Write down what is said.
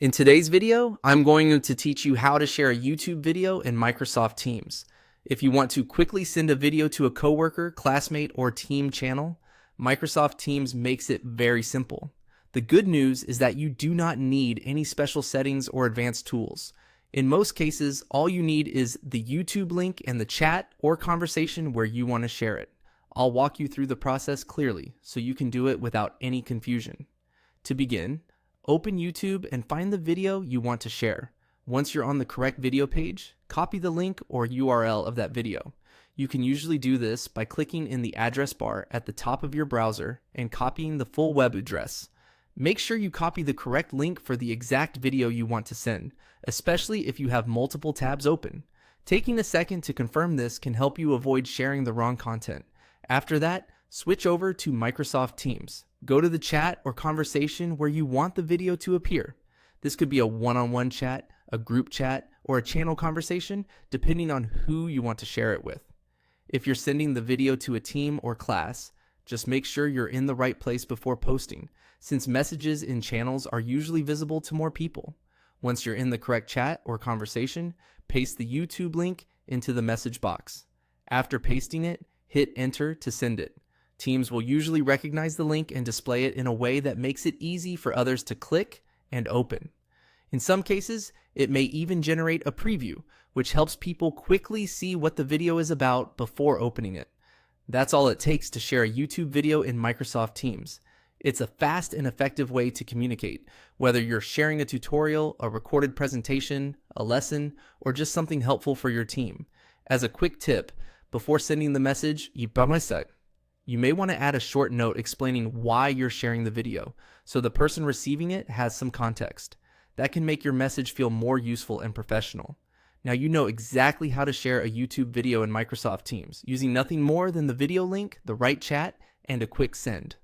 In today's video, I'm going to teach you how to share a YouTube video in Microsoft Teams. If you want to quickly send a video to a coworker, classmate, or team channel, Microsoft Teams makes it very simple. The good news is that you do not need any special settings or advanced tools. In most cases, all you need is the YouTube link and the chat or conversation where you want to share it. I'll walk you through the process clearly so you can do it without any confusion. To begin, open YouTube and find the video you want to share. Once you're on the correct video page, copy the link or URL of that video. You can usually do this by clicking in the address bar at the top of your browser and copying the full web address. Make sure you copy the correct link for the exact video you want to send, especially if you have multiple tabs open. Taking a second to confirm this can help you avoid sharing the wrong content. After that, switch over to Microsoft Teams. Go to the chat or conversation where you want the video to appear. This could be a one-on-one chat, a group chat, or a channel conversation, depending on who you want to share it with. If you're sending the video to a team or class, just make sure you're in the right place before posting, since messages in channels are usually visible to more people. Once you're in the correct chat or conversation, paste the YouTube link into the message box. After pasting it, hit enter to send it. Teams will usually recognize the link and display it in a way that makes it easy for others to click and open. In some cases, it may even generate a preview, which helps people quickly see what the video is about before opening it. That's all it takes to share a YouTube video in Microsoft Teams. It's a fast and effective way to communicate, whether you're sharing a tutorial, a recorded presentation, a lesson, or just something helpful for your team. As a quick tip, before sending the message, you may want to add a short note explaining why you're sharing the video, so the person receiving it has some context. That can make your message feel more useful and professional. Now you know exactly how to share a YouTube video in Microsoft Teams, using nothing more than the video link, the right chat, and a quick send.